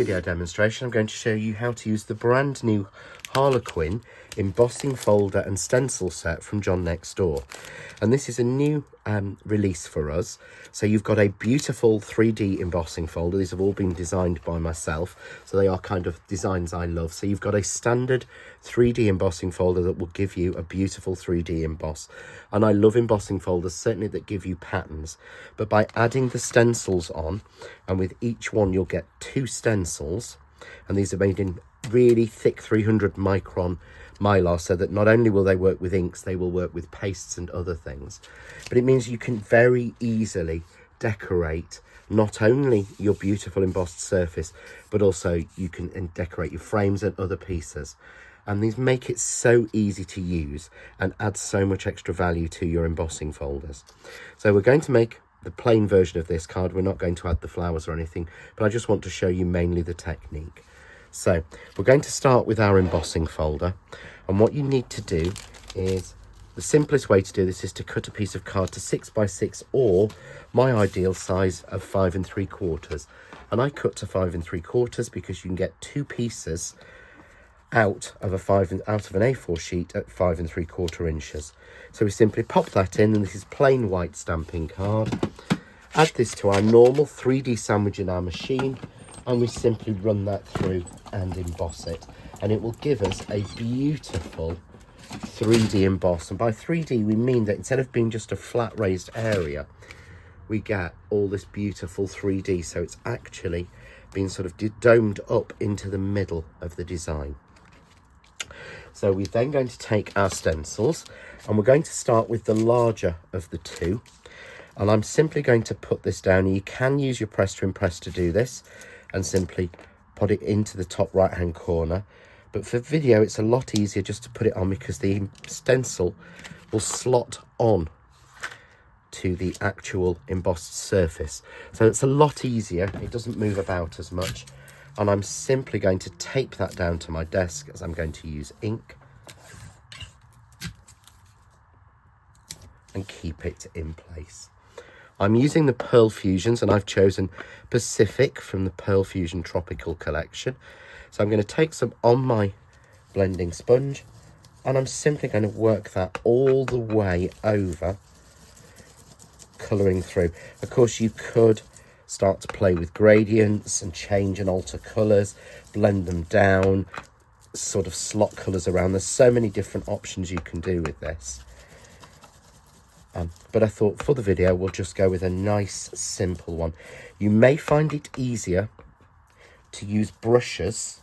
video demonstration, I'm going to show you how to use the brand new Harlequin embossing folder and stencil set from John Next Door. And this is a new release for us. So you've got a beautiful 3D embossing folder. These have all been designed by myself, so they are kind of designs I love. So you've got a standard 3D embossing folder that will give you a beautiful 3D emboss. And I love embossing folders, certainly that give you patterns. But by adding the stencils on, and with each one you'll get 2 stencils, and these are made in really thick 300 micron mylar, so that not only will they work with inks, they will work with pastes and other things. But it means you can very easily decorate not only your beautiful embossed surface, but also you can decorate your frames and other pieces. And these make it so easy to use and add so much extra value to your embossing folders. So we're going to make the plain version of this card. We're not going to add the flowers or anything, but I just want to show you mainly the technique. So we're going to start with our embossing folder, and what you need to do is, the simplest way to do this is to cut a piece of card to 6 by 6, or my ideal size of 5 3/4. And I cut to 5 3/4 because you can get 2 pieces out of an A4 sheet at 5 3/4 inches. So we simply pop that in, and this is plain white stamping card. Add this to our normal 3D sandwich in our machine, and we simply run that through and emboss it, and it will give us a beautiful 3D emboss. And by 3D we mean that instead of being just a flat raised area, we get all this beautiful 3D, so it's actually been sort of domed up into the middle of the design. So we're then going to take our stencils, and we're going to start with the larger of the 2, and I'm simply going to put this down. You can use your press to impress to do this and simply put it into the top right hand corner, but for video it's a lot easier just to put it on, because the stencil will slot on to the actual embossed surface, so it's a lot easier. It doesn't move about as much, and I'm simply going to tape that down to my desk, as I'm going to use ink, and keep it in place. I'm using the Pearl Fusions, and I've chosen Pacific from the Pearl Fusion Tropical Collection. So I'm going to take some on my blending sponge, and I'm simply going to work that all the way over, colouring through. Of course, you could start to play with gradients and change and alter colours, blend them down, sort of slot colours around. There's so many different options you can do with this. But I thought for the video we'll just go with a nice simple one. You may find it easier to use brushes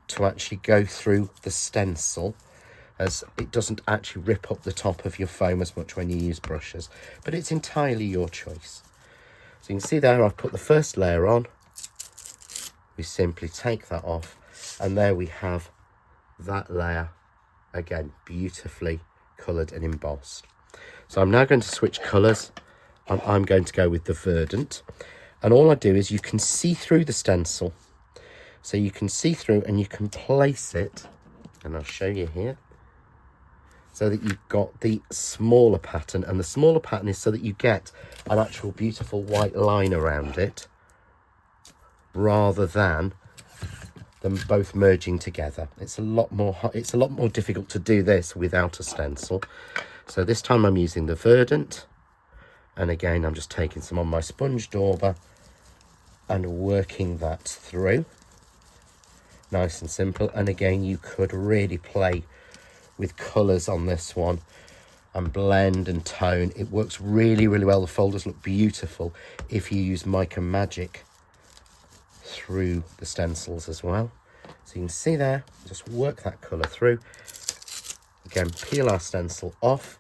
to actually go through the stencil, as it doesn't actually rip up the top of your foam as much when you use brushes, but it's entirely your choice. So you can see there I've put the first layer on. We simply take that off, and there we have that layer, again beautifully coloured and embossed. So I'm now going to switch colours, and I'm going to go with the Verdant. And all I do is, you can see through the stencil, so you can see through and you can place it, and I'll show you here, so that you've got the smaller pattern, and the smaller pattern is so that you get an actual beautiful white line around it, rather than them both merging together. It's a lot more difficult to do this without a stencil. So this time I'm using the Verdant, and again I'm just taking some on my sponge dauber and working that through, nice and simple. And again, you could really play with colours on this one and blend and tone. It works really well. The folders look beautiful if you use Mica Magic through the stencils as well. So you can see there, just work that colour through. Again, peel our stencil off,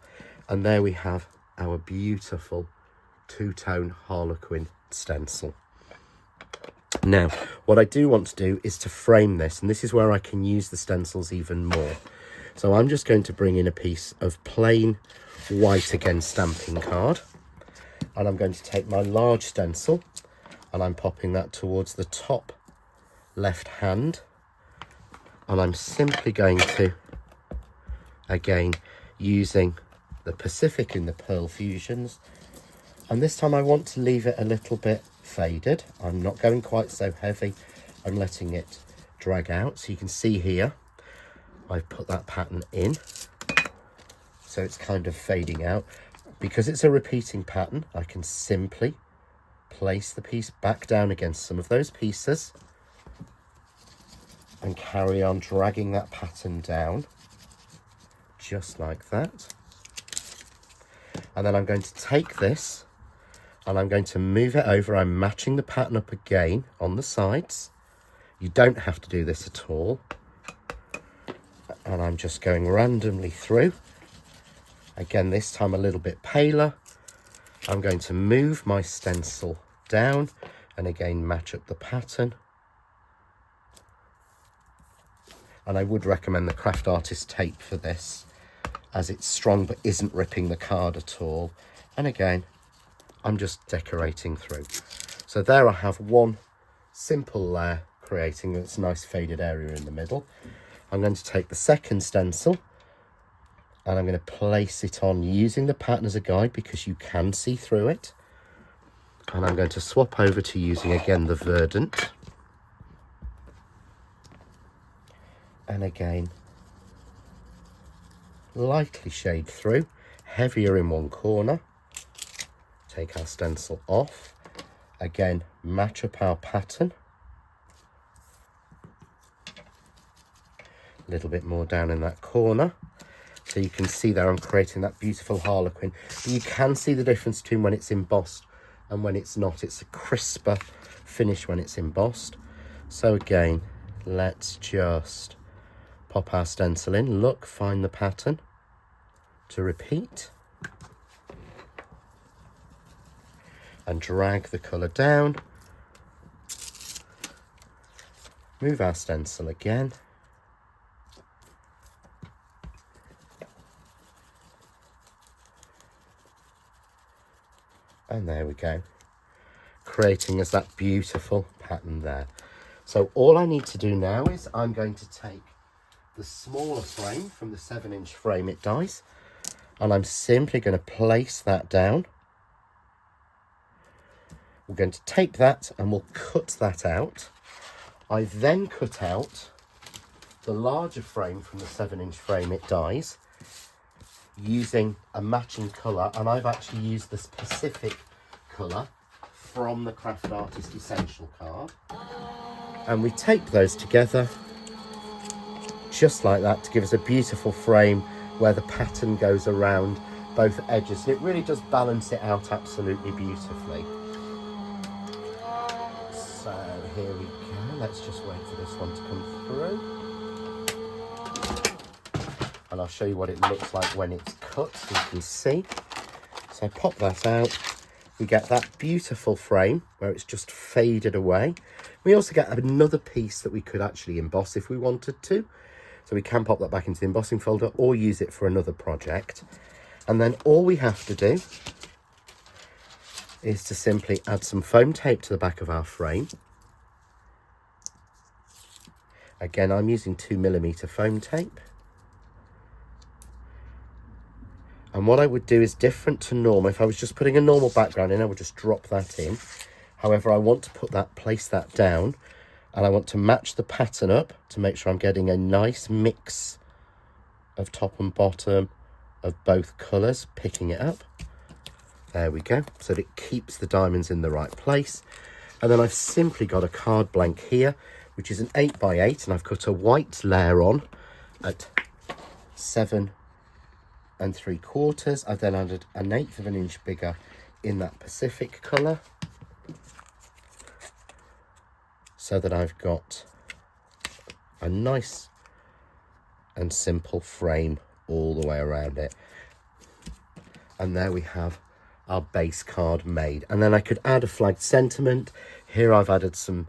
and there we have our beautiful 2-tone Harlequin stencil. Now, what I do want to do is to frame this, and this is where I can use the stencils even more. So I'm just going to bring in a piece of plain white, again, stamping card, and I'm going to take my large stencil, and I'm popping that towards the top left hand, and I'm simply going to, again, using the Pacific in the Pearl Fusions, and this time I want to leave it a little bit faded. I'm not going quite so heavy. I'm letting it drag out. So you can see here, I've put that pattern in. So it's kind of fading out. Because it's a repeating pattern, I can simply place the piece back down against some of those pieces and carry on dragging that pattern down, just like that. And then I'm going to take this and I'm going to move it over. I'm matching the pattern up again on the sides. You don't have to do this at all. And I'm just going randomly through. Again, this time a little bit paler. I'm going to move my stencil down and again match up the pattern. And I would recommend the Craft Artist tape for this, as it's strong but isn't ripping the card at all. And again, I'm just decorating through. So there I have one simple layer creating this nice faded area in the middle. I'm going to take the second stencil and I'm going to place it on using the pattern as a guide because you can see through it. And I'm going to swap over to using again the Verdant. And again, lightly shade through, heavier in one corner. Take our stencil off. Again, match up our pattern. A little bit more down in that corner. So you can see there I'm creating that beautiful Harlequin. But you can see the difference between when it's embossed and when it's not. It's a crisper finish when it's embossed. So again, let's just pop our stencil in. Look, find the pattern to repeat. And drag the colour down. Move our stencil again. And there we go, creating us that beautiful pattern there. So all I need to do now is I'm going to take the smaller frame from the 7-inch frame it dies, and I'm simply going to place that down. We're going to take that and we'll cut that out. I then cut out the larger frame from the 7-inch frame it dies using a matching colour, and I've actually used the specific colour from the Craft Artist Essential card. And we tape those together just like that to give us a beautiful frame where the pattern goes around both edges. And it really does balance it out absolutely beautifully. So here we go. Let's just wait for this one to come through. And I'll show you what it looks like when it's cut, so you can see. So I pop that out. We get that beautiful frame where it's just faded away. We also get another piece that we could actually emboss if we wanted to. So we can pop that back into the embossing folder or use it for another project. And then all we have to do is to simply add some foam tape to the back of our frame. Again, I'm using 2mm foam tape. And what I would do is different to normal. If I was just putting a normal background in, I would just drop that in. However, I want to place that down, and I want to match the pattern up to make sure I'm getting a nice mix of top and bottom of both colours, picking it up. There we go. So that it keeps the diamonds in the right place. And then I've simply got a card blank here, which is an 8x8, and I've cut a white layer on at 7 3/4. I've then added 1/8 of an inch bigger in that Pacific colour, so that I've got a nice and simple frame all the way around it. And there we have our base card made. And then I could add a flagged sentiment. Here I've added some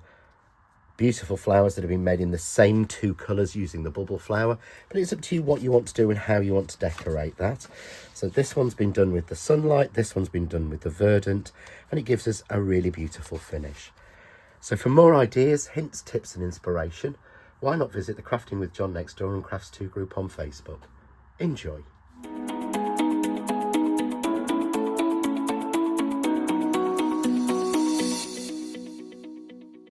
beautiful flowers that have been made in the same 2 colours using the bubble flower, but it's up to you what you want to do and how you want to decorate that. So this one's been done with the sunlight, this one's been done with the verdant, and it gives us a really beautiful finish. So for more ideas, hints, tips and inspiration, why not visit the Crafting with John Next Door and Crafts 2 group on Facebook. Enjoy.